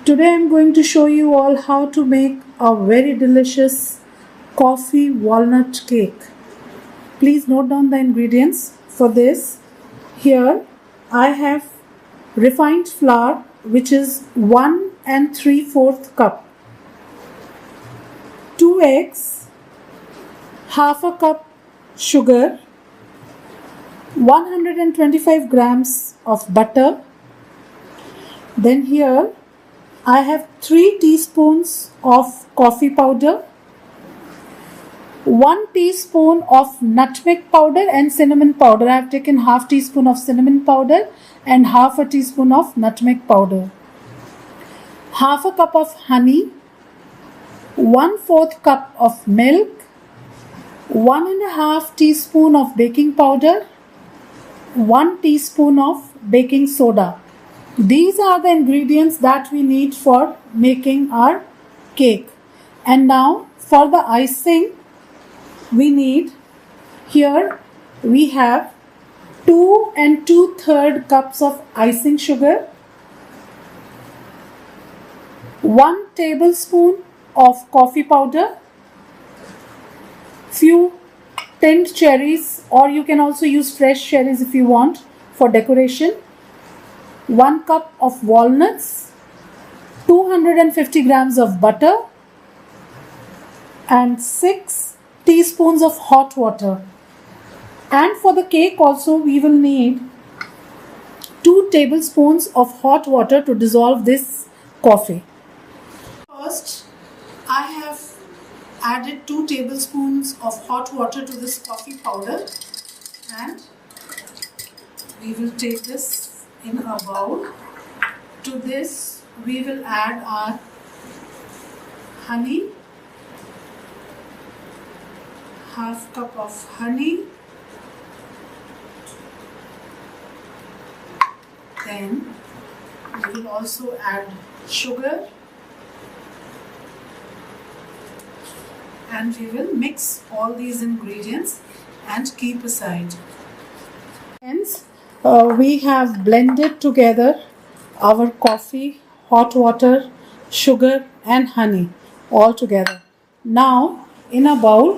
Today I'm going to show you all how to make a very delicious coffee walnut cake. Please note down the ingredients for this. Here I have refined flour, which is 1 3/4 cup, 2 eggs, half a cup sugar, 125 grams of butter. Then here I have 3 teaspoons of coffee powder, 1 teaspoon of nutmeg powder and cinnamon powder. I have taken half teaspoon of cinnamon powder and half a teaspoon of nutmeg powder. Half a cup of honey, 1/4 cup of milk, 1.5 teaspoon of baking powder, 1 teaspoon of baking soda. These are the ingredients that we need for making our cake. And now for the icing, we need, here we have 2 2/3 cups of icing sugar, 1 tablespoon of coffee powder, few tinned cherries, or you can also use fresh cherries if you want for decoration, 1 cup of walnuts, 250 grams of butter, and 6 teaspoons of hot water. And for the cake also we will need 2 tablespoons of hot water to dissolve this coffee. First, I have added 2 tablespoons of hot water to this coffee powder, and we will take this in a bowl. To this we will add our honey, half cup of honey, then we will also add sugar, and we will mix all these ingredients and keep aside. Hence, we have blended together our coffee, hot water, sugar and honey all together. Now in a bowl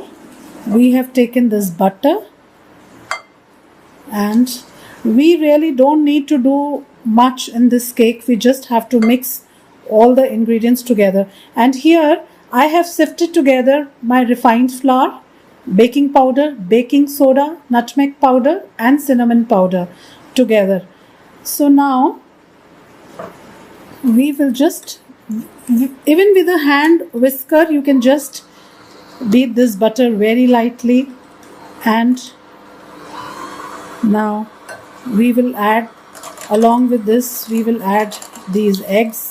we have taken this butter, and we really don't need to do much in this cake. We just have to mix all the ingredients together. And here I have sifted together my refined flour, baking powder, baking soda, nutmeg powder and cinnamon powder together. So now we will just, even with a hand whisker, you can just beat this butter very lightly. And now we will add, along with this we will add these eggs.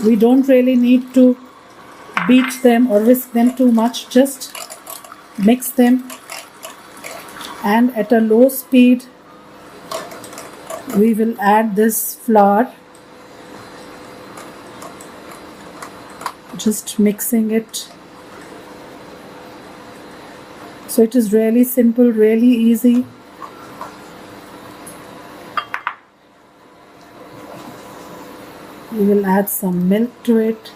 We don't really need to beat them or whisk them too much, just mix them, and at a low speed we will add this flour, just mixing it. So it is really simple, really easy. We will add some milk to it.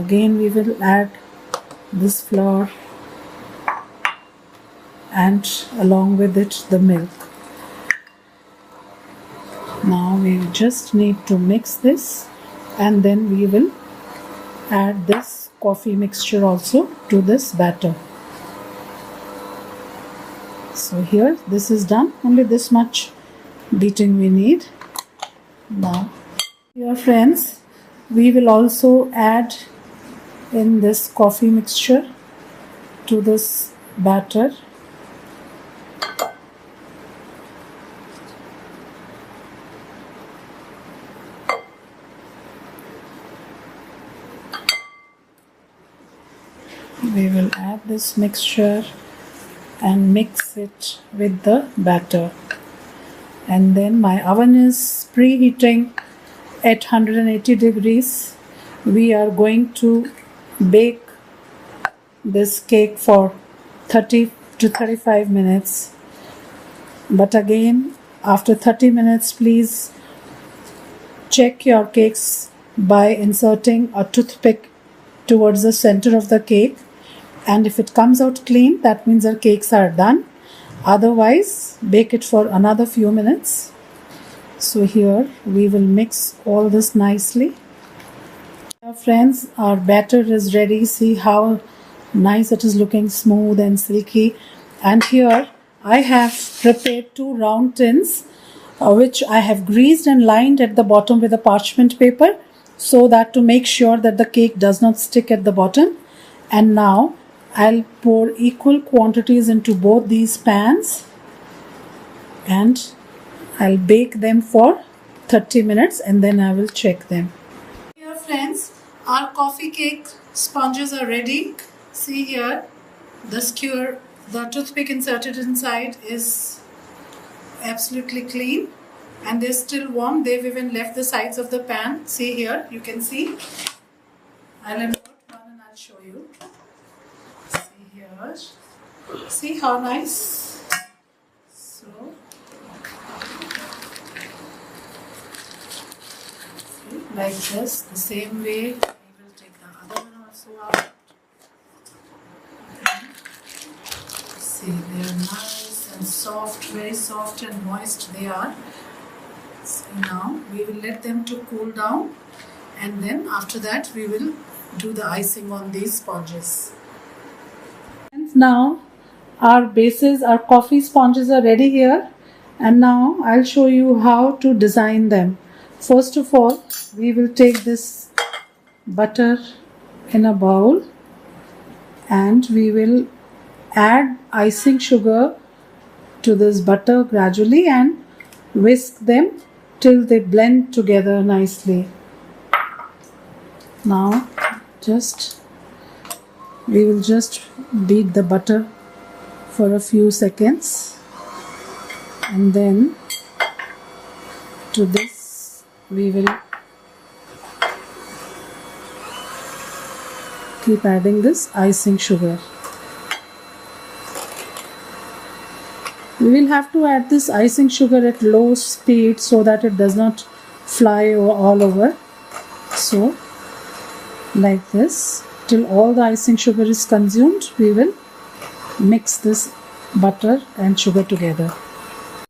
Again we will add this flour, and along with it the milk. Now we just need to mix this, and then we will add this coffee mixture also to this batter. So here this is done, only this much beating we need. Now dear friends, we will also add in this coffee mixture to this batter. We will add this mixture and mix it with the batter. And then my oven is preheating at 180 degrees. We are going to bake this cake for 30 to 35 minutes. But again, After 30 minutes, please check your cakes by inserting a toothpick towards the center of the cake, and if it comes out clean, that means our cakes are done. Otherwise, bake it for another few minutes. So here we will mix all this nicely. Now friends, our batter is ready. See how nice it is looking, smooth and silky. And here I have prepared 2 round tins which I have greased and lined at the bottom with a parchment paper, so that to make sure that the cake does not stick at the bottom. And now I'll pour equal quantities into both these pans and I'll bake them for 30 minutes and then I will check them. Here friends, our coffee cake sponges are ready. See here, the skewer, the toothpick inserted inside is absolutely clean and they're still warm. They've even left the sides of the pan. See here, you can see. I'll invert one and I'll show you. See here. See how nice. So, see, like this, the same way we will take the other one also out. See, they're nice and soft, very soft and moist they are. So now we will let them to cool down and then after that we will do the icing on these sponges. And now our bases, our coffee sponges are ready here, and now I'll show you how to design them. First of all, we will take this butter in a bowl and we will add icing sugar to this butter gradually and whisk them till they blend together nicely. Now we will just beat the butter for a few seconds and then to this we will keep adding this icing sugar. We will have to add this icing sugar at low speed so that it does not fly all over. So like this, till all the icing sugar is consumed, we will mix this butter and sugar together.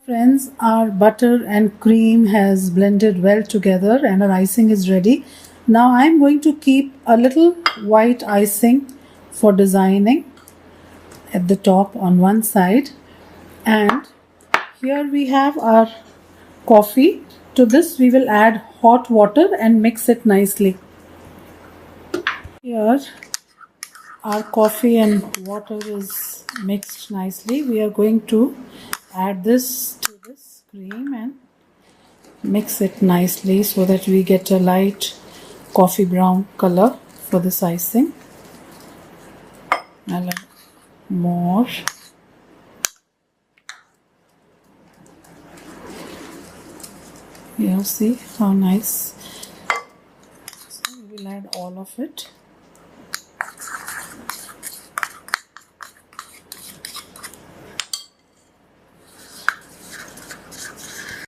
Friends, our butter and cream has blended well together and our icing is ready. Now I am going to keep a little white icing for designing at the top on one side. And here we have our coffee. To this we will add hot water and mix it nicely. Here our coffee and water is mixed nicely. We are going to add this to this cream and mix it nicely so that we get a light coffee brown color for this icing. I'll add more. You see how nice. So we will add all of it.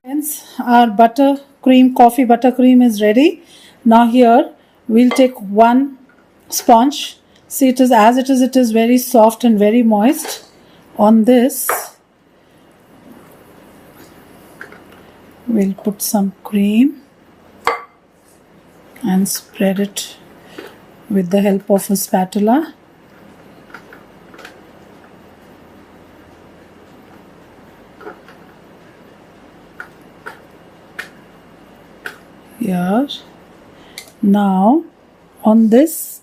Friends, our coffee buttercream is ready. Now here we'll take one sponge. See, it is very soft and very moist. On this we'll put some cream and spread it with the help of a spatula. Here. Now on this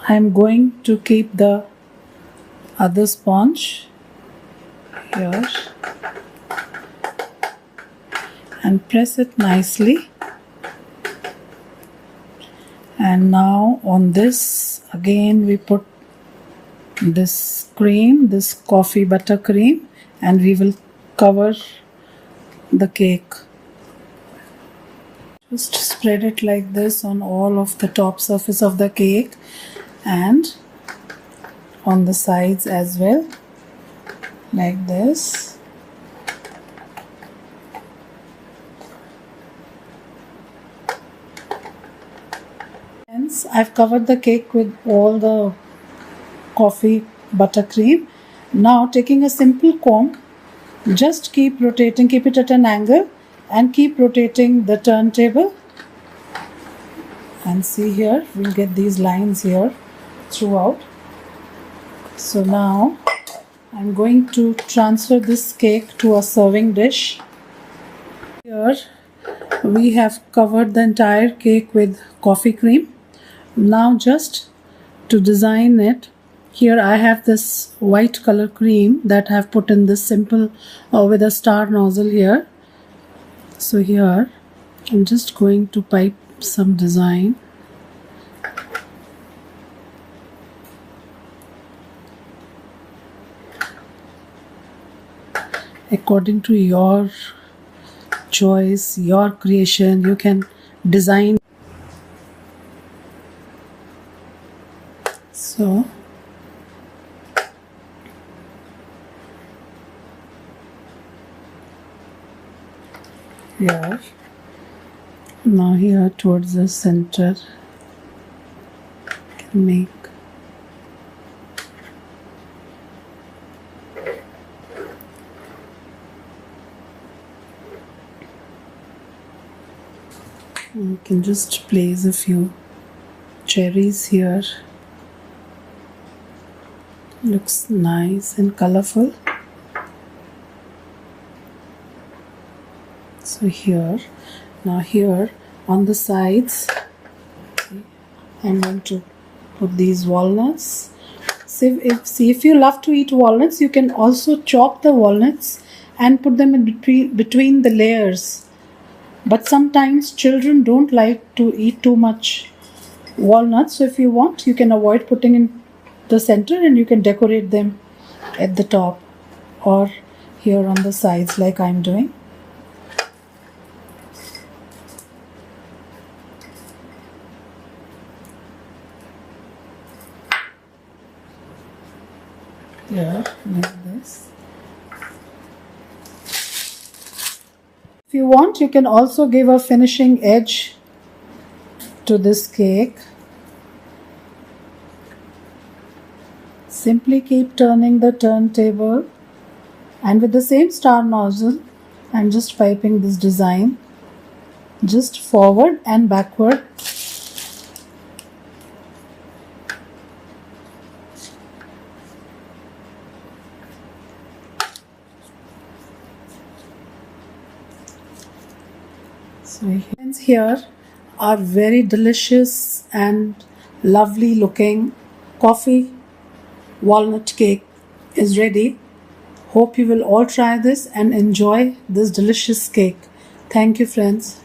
I am going to keep the other sponge here and press it nicely. And now on this again we put this cream, this coffee butter cream, and we will cover the cake. Just spread it like this on all of the top surface of the cake and on the sides as well, like this. lines. I've covered the cake with all the coffee buttercream. Now taking a simple comb, just keep rotating, keep it at an angle and keep rotating the turntable. And see here, we'll get these lines here throughout. So now I'm going to transfer this cake to a serving dish. Here we have covered the entire cake with coffee cream. Now just to design it, here I have this white color cream that I have put in this simple with a star nozzle here. So here I'm just going to pipe some design. According to your choice, your creation, you can design. So here, now here towards the center, you can make you can just place a few cherries here. Looks nice and colorful. So here, now here on the sides, I'm going to put these walnuts. See if you love to eat walnuts, you can also chop the walnuts and put them in between the layers. But sometimes children don't like to eat too much walnuts, so if you want, you can avoid putting in the center and you can decorate them at the top or here on the sides like I'm doing. Here, like this. If you want, you can also give a finishing edge to this cake. Simply keep turning the turntable, and with the same star nozzle, I'm just piping this design just forward and backward. So here are very delicious and lovely looking coffee walnut cake is ready. Hope you will all try this and enjoy this delicious cake. Thank you, friends.